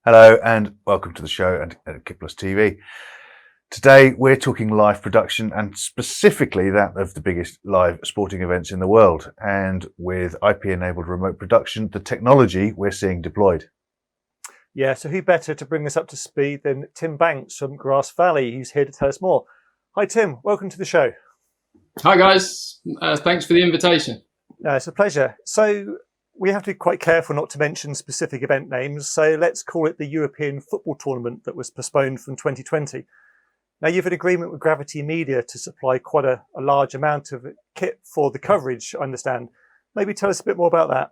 Hello and welcome to the show and KitPlus TV. Today we're talking live production and specifically that of the biggest live sporting events in the world, and with IP-enabled remote production, the technology we're seeing deployed. Yeah, so who better to bring us up to speed than Tim Banks from Grass Valley, who's here to tell us more. Hi Tim, welcome to the show. Hi guys, thanks for the invitation. It's a pleasure. So we have to be quite careful not to mention specific event names, so let's call it the European football tournament that was postponed from 2020. Now, you have an agreement with Gravity Media to supply quite a large amount of kit for the coverage, I understand. Maybe tell us a bit more about that.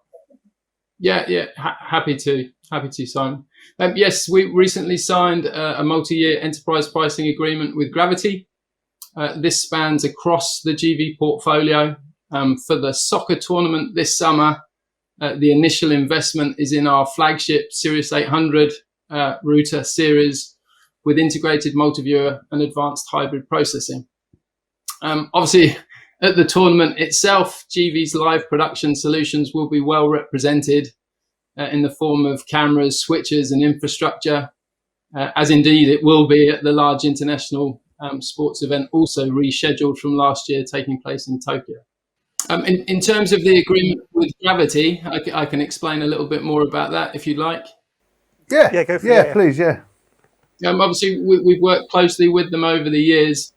Yeah, happy to, Simon. Yes, we recently signed a multi-year enterprise pricing agreement with Gravity. This spans across the GV portfolio. For the soccer tournament this summer, the initial investment is in our flagship Sirius 800 router series with integrated multi-viewer and advanced hybrid processing. Obviously, at the tournament itself, GV's live production solutions will be well represented in the form of cameras, switches and infrastructure, as indeed it will be at the large international sports event also rescheduled from last year taking place in Tokyo. In terms of the agreement with Gravity, I can explain a little bit more about that if you'd like. Yeah, go for it. Yeah, please, yeah. Obviously, we've worked closely with them over the years,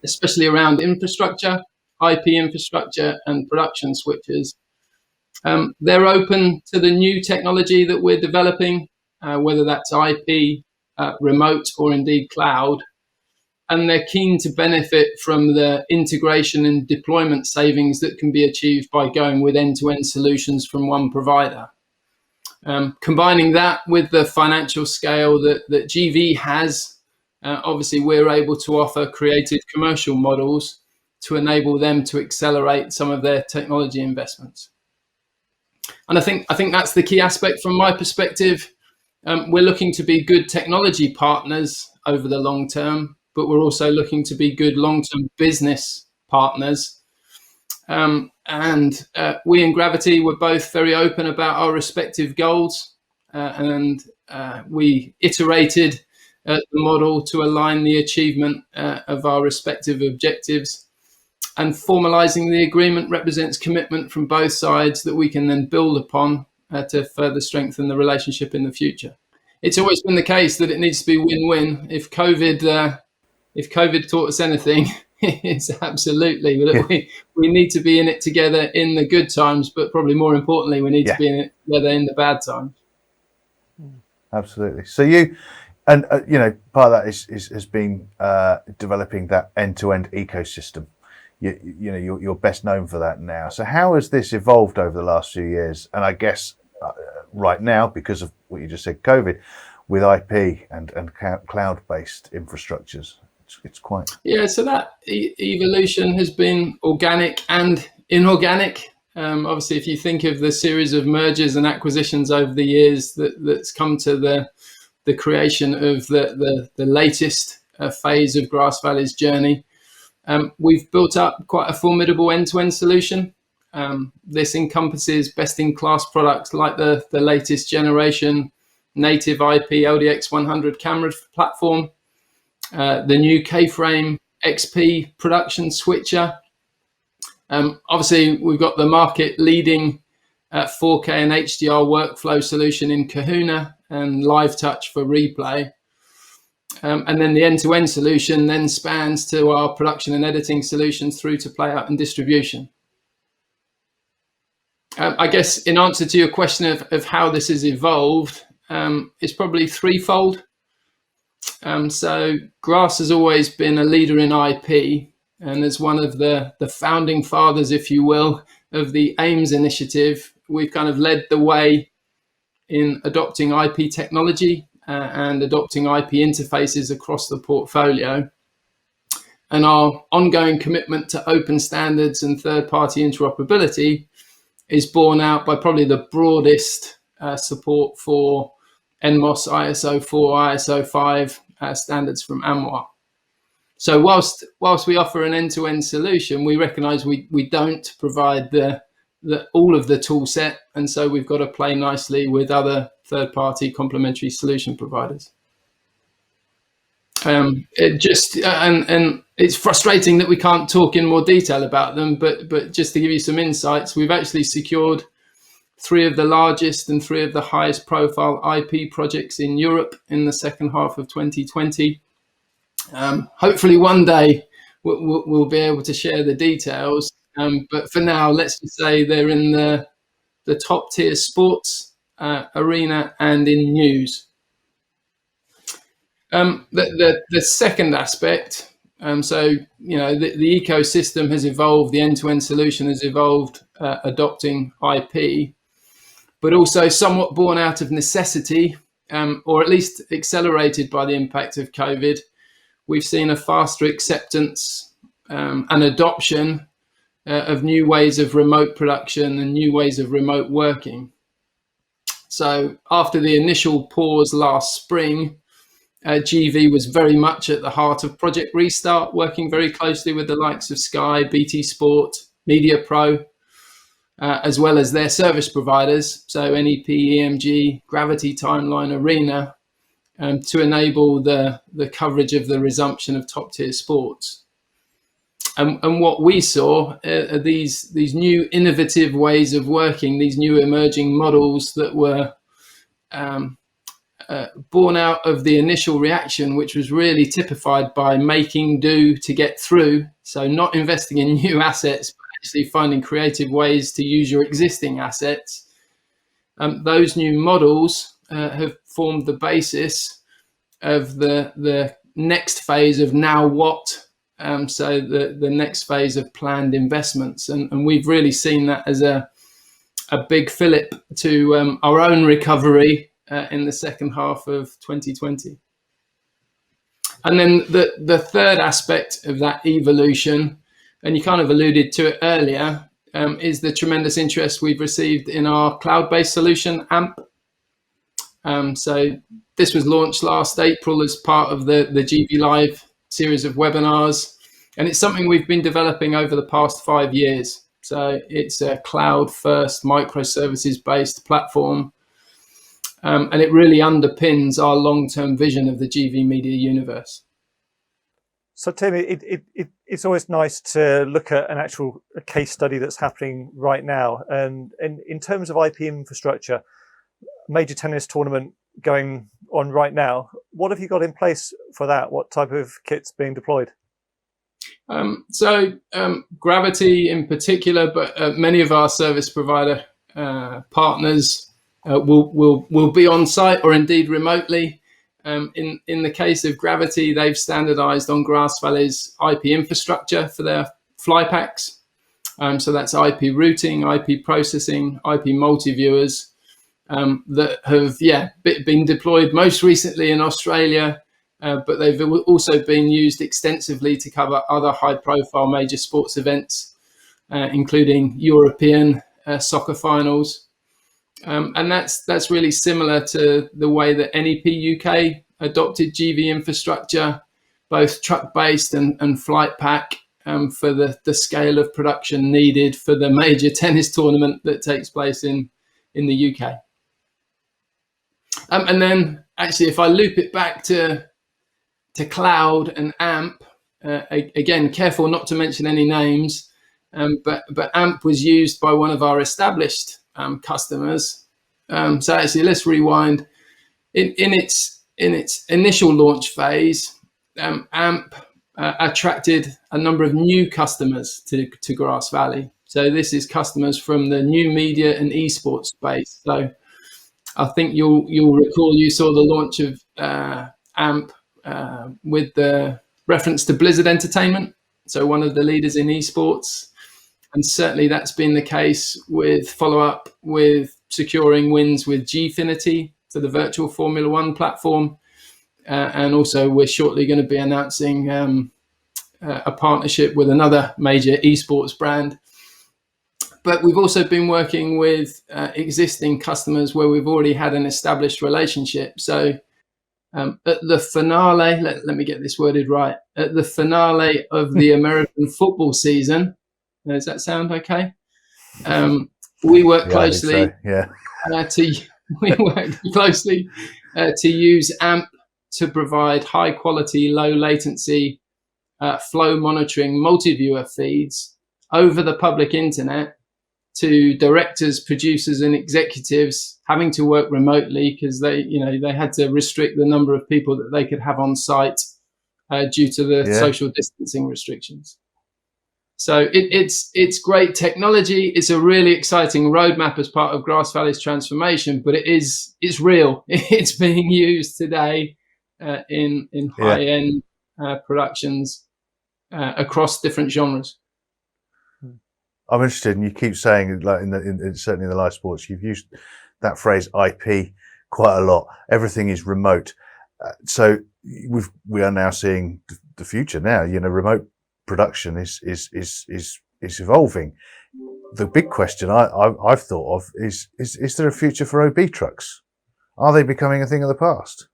especially around infrastructure, IP infrastructure and production switches. They're open to the new technology that we're developing, whether that's IP, remote or indeed cloud. And they're keen to benefit from the integration and deployment savings that can be achieved by going with end-to-end solutions from one provider. Combining that with the financial scale that GV has, obviously we're able to offer creative commercial models to enable them to accelerate some of their technology investments. And I think that's the key aspect from my perspective. We're looking to be good technology partners over the long term, but we're also looking to be good long-term business partners. And we and Gravity were both very open about our respective goals, and we iterated the model to align the achievement of our respective objectives. And formalizing the agreement represents commitment from both sides that we can then build upon to further strengthen the relationship in the future. It's always been the case that it needs to be win-win. If COVID taught us anything, it's absolutely that we need to be in it together in the good times, but probably more importantly, we need to be in it together in the bad times. Absolutely. So you, and part of that has been developing that end-to-end ecosystem. You're best known for that now. So how has this evolved over the last few years? And I guess right now, because of what you just said, COVID, with IP and cloud-based infrastructures. It's quite... Yeah, so that evolution has been organic and inorganic. Obviously, if you think of the series of mergers and acquisitions over the years that's come to the creation of the latest phase of Grass Valley's journey, we've built up quite a formidable end-to-end solution. This encompasses best-in-class products like the latest generation native IP LDX 100 camera platform, the new K-Frame XP production switcher. Obviously, we've got the market-leading 4K and HDR workflow solution in Kahuna and Live Touch for replay. And then the end-to-end solution then spans to our production and editing solutions through to playout and distribution. I guess in answer to your question of how this has evolved, it's probably threefold. So Grass has always been a leader in IP, and as one of the founding fathers, if you will, of the AIMS initiative, we've kind of led the way in adopting IP technology and adopting IP interfaces across the portfolio. And our ongoing commitment to open standards and third-party interoperability is borne out by probably the broadest support for NMOS, ISO 4, ISO 5 standards from AMWA. So whilst we offer an end-to-end solution, we recognise we don't provide the all of the tool set, and so we've got to play nicely with other third-party complementary solution providers. It just and it's frustrating that we can't talk in more detail about them, but just to give you some insights, we've actually secured 3 of the largest and 3 of the highest profile IP projects in Europe in the second half of 2020. Hopefully one day we'll be able to share the details, but for now, let's just say they're in the top tier sports arena and in news. The second aspect, so the ecosystem has evolved, the end-to-end solution has evolved, adopting IP, but also somewhat born out of necessity, or at least accelerated by the impact of COVID. We've seen a faster acceptance and adoption of new ways of remote production and new ways of remote working. So after the initial pause last spring, GV was very much at the heart of Project Restart, working very closely with the likes of Sky, BT Sport, Mediapro, as well as their service providers, so NEP, EMG, Gravity, Timeline, Arena, to enable the coverage of the resumption of top tier sports. And what we saw are these new innovative ways of working, these new emerging models that were born out of the initial reaction, which was really typified by making do to get through. So not investing in new assets, but actually finding creative ways to use your existing assets. Those new models have formed the basis of the next phase of now what, so the next phase of planned investments. And we've really seen that as a big fillip to our own recovery in the second half of 2020. And then the third aspect of that evolution, and you kind of alluded to it earlier, is the tremendous interest we've received in our cloud-based solution, AMP. So this was launched last April as part of the GV Live series of webinars, and it's something we've been developing over the past 5 years. So it's a cloud-first microservices-based platform, and it really underpins our long-term vision of the GV Media universe. So Tim, it's always nice to look at an actual case study that's happening right now. And in terms of IP infrastructure, major tennis tournament going on right now, what have you got in place for that? What type of kit's being deployed? Gravity in particular, but many of our service provider partners will be on site or indeed remotely. In the case of Gravity, they've standardized on Grass Valley's IP infrastructure for their fly packs. So that's IP routing, IP processing, IP multi-viewers that have been deployed most recently in Australia, but they've also been used extensively to cover other high-profile major sports events, including European soccer finals. And that's really similar to the way that NEP UK adopted GV infrastructure, both truck-based and flight pack, for the scale of production needed for the major tennis tournament that takes place in the UK. And then actually, if I loop it back to cloud and AMP, again, careful not to mention any names, but AMP was used by one of our established customers. So actually, let's rewind. In its initial launch phase, AMP attracted a number of new customers to Grass Valley. So this is customers from the new media and esports space. So I think you'll recall you saw the launch of AMP with the reference to Blizzard Entertainment, so one of the leaders in esports. And certainly that's been the case with follow-up with securing wins with Gfinity for the virtual Formula One platform. And also we're shortly going to be announcing a partnership with another major esports brand. But we've also been working with existing customers where we've already had an established relationship. So at the finale, let me get this worded right, at the finale of the American football season, does that sound okay? We work Yeah, I think closely so. Yeah. To use AMP to provide high quality, low latency flow monitoring multi-viewer feeds over the public internet to directors, producers, and executives having to work remotely because they had to restrict the number of people that they could have on site due to the social distancing restrictions. So it's great technology. It's a really exciting roadmap as part of Grass Valley's transformation, but it's real. It's being used today in high-end productions across different genres. I'm interested, and you keep saying, like certainly in the live sports, you've used that phrase IP quite a lot. Everything is remote, so we are now seeing the future. Now, remote production is evolving. The big question I've thought of is there a future for OB trucks? Are they becoming a thing of the past?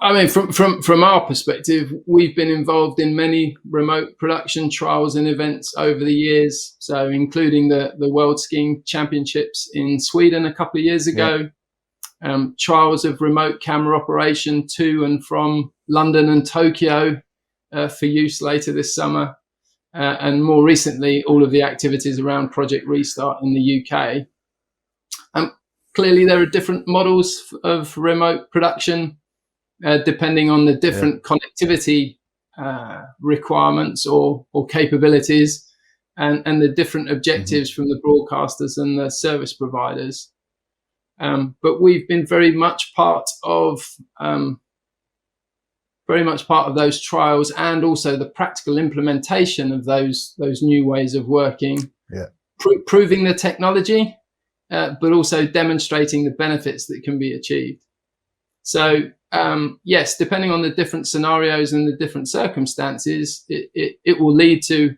I mean, from our perspective, we've been involved in many remote production trials and events over the years. So, including the World Skiing Championships in Sweden a couple of years ago, trials of remote camera operation to and from London and Tokyo for use later this summer, and more recently, all of the activities around Project Restart in the UK. Clearly, there are different models of remote production. Depending on the different connectivity requirements or capabilities and the different objectives from the broadcasters and the service providers. But we've been very much part of those trials and also the practical implementation of those new ways of working, proving the technology, but also demonstrating the benefits that can be achieved. So, yes, depending on the different scenarios and the different circumstances, it will lead to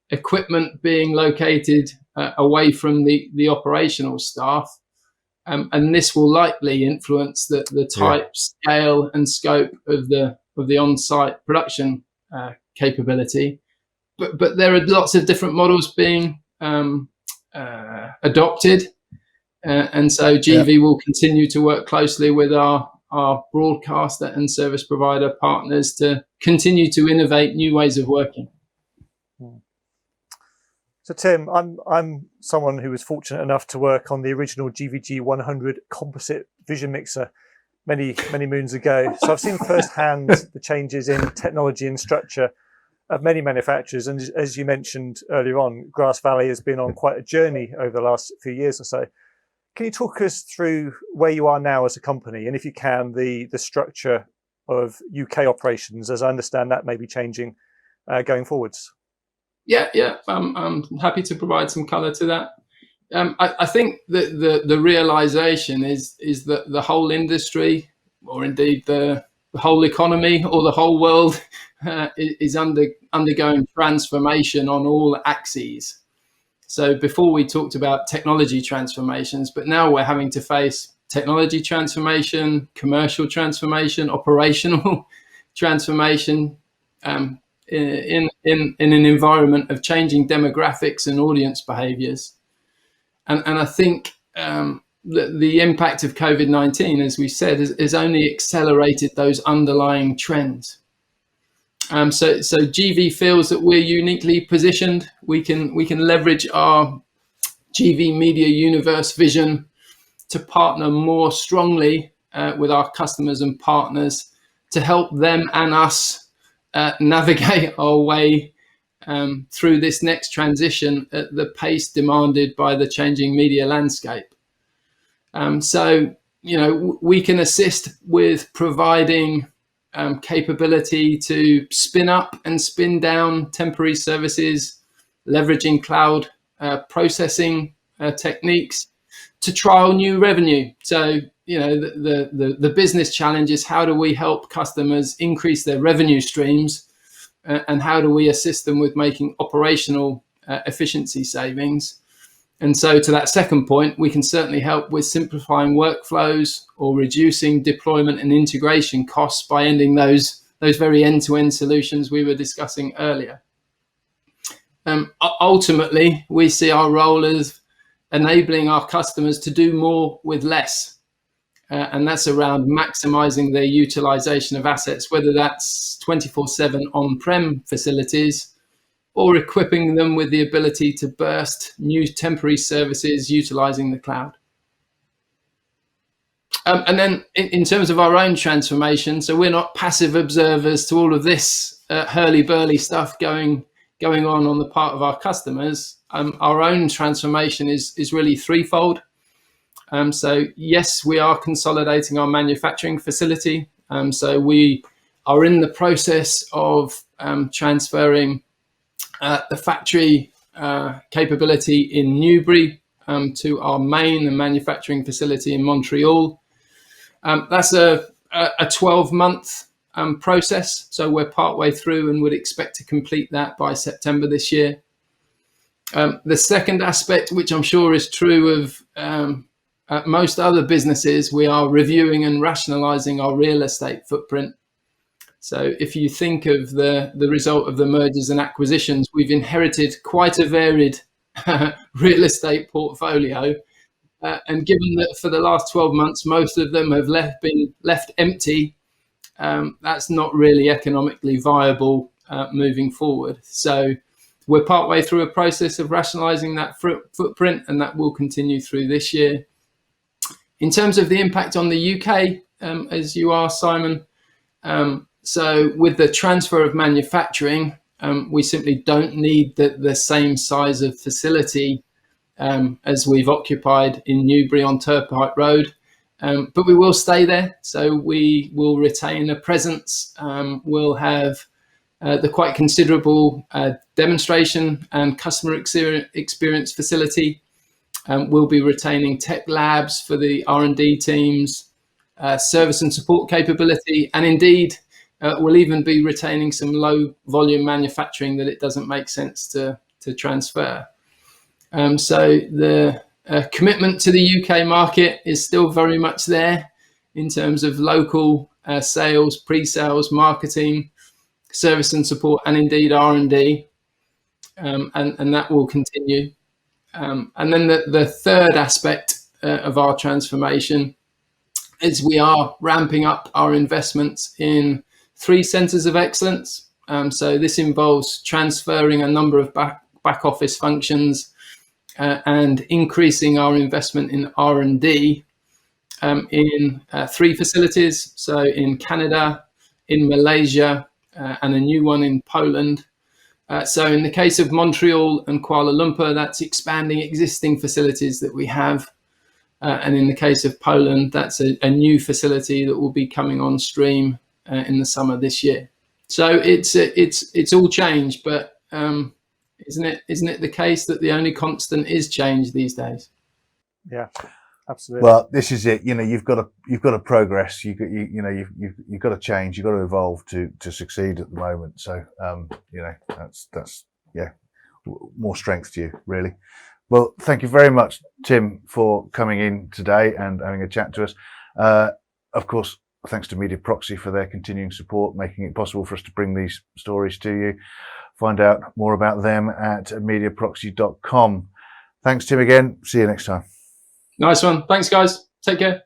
equipment being located away from the operational staff. And this will likely influence the type, scale, and scope of the on-site production capability. But there are lots of different models being adopted. And so GV will continue to work closely with our broadcaster and service provider partners to continue to innovate new ways of working. So Tim, I'm someone who was fortunate enough to work on the original GVG 100 composite vision mixer many moons ago. So I've seen firsthand the changes in technology and structure of many manufacturers. And as you mentioned earlier on, Grass Valley has been on quite a journey over the last few years or so. Can you talk us through where you are now as a company, and if you can, the structure of UK operations, as I understand that may be changing going forwards? Yeah. I'm happy to provide some colour to that. I think that the realisation is that the whole industry, or indeed the whole economy, or the whole world, is undergoing transformation on all axes. So before we talked about technology transformations, but now we're having to face technology transformation, commercial transformation, operational transformation in an environment of changing demographics and audience behaviours. And I think the impact of COVID-19, as we said, has only accelerated those underlying trends. So GV feels that we're uniquely positioned. We can leverage our GV Media Universe vision to partner more strongly with our customers and partners to help them and us navigate our way through this next transition at the pace demanded by the changing media landscape. So, we can assist with providing capability to spin up and spin down temporary services, leveraging cloud processing techniques to trial new revenue. So, the business challenge is, how do we help customers increase their revenue streams, and how do we assist them with making operational efficiency savings? And so to that second point, we can certainly help with simplifying workflows or reducing deployment and integration costs by ending those very end-to-end solutions we were discussing earlier. Ultimately, we see our role as enabling our customers to do more with less. And that's around maximizing their utilization of assets, whether that's 24/7 on-prem facilities or equipping them with the ability to burst new temporary services utilizing the cloud. And then in terms of our own transformation, so we're not passive observers to all of this hurly-burly stuff going on the part of our customers. Our own transformation is really threefold. So yes, we are consolidating our manufacturing facility. So we are in the process of transferring the factory capability in Newbury to our main and manufacturing facility in Montreal. That's a 12-month process. So we're partway through and would expect to complete that by September this year. The second aspect, which I'm sure is true of most other businesses, we are reviewing and rationalizing our real estate footprint. So if you think of the result of the mergers and acquisitions, we've inherited quite a varied real estate portfolio. And given that for the last 12 months, most of them have been left empty, that's not really economically viable moving forward. So we're partway through a process of rationalizing that footprint, and that will continue through this year. In terms of the impact on the UK, as you asked, Simon, so with the transfer of manufacturing, we simply don't need the same size of facility as we've occupied in Newbury on Turnpike Road, but we will stay there. So we will retain a presence. We'll have the quite considerable demonstration and customer experience facility. We'll be retaining tech labs for the R&D teams, service and support capability, and indeed we'll even be retaining some low volume manufacturing that it doesn't make sense to transfer. So the commitment to the UK market is still very much there in terms of local sales, pre-sales, marketing, service and support, and indeed R&D, and that will continue. And then the third aspect of our transformation is we are ramping up our investments in 3 centres of excellence. So this involves transferring a number of back office functions and increasing our investment in R&D in 3 facilities. So in Canada, in Malaysia, and a new one in Poland. So in the case of Montreal and Kuala Lumpur, that's expanding existing facilities that we have. And in the case of Poland, that's a new facility that will be coming on stream in the summer this year. So it's all change, but isn't it the case that the only constant is change these days? Yeah, absolutely. Well, this is it. You've got to progress. You've got to change. You've got to evolve to succeed at the moment. So that's more strength to you, really. Well, thank you very much, Tim, for coming in today and having a chat to us. Of course, thanks to Mediaproxy for their continuing support, making it possible for us to bring these stories to you. Find out more about them at mediaproxy.com. Thanks, Tim, again. See you next time. Nice one. Thanks, guys. Take care.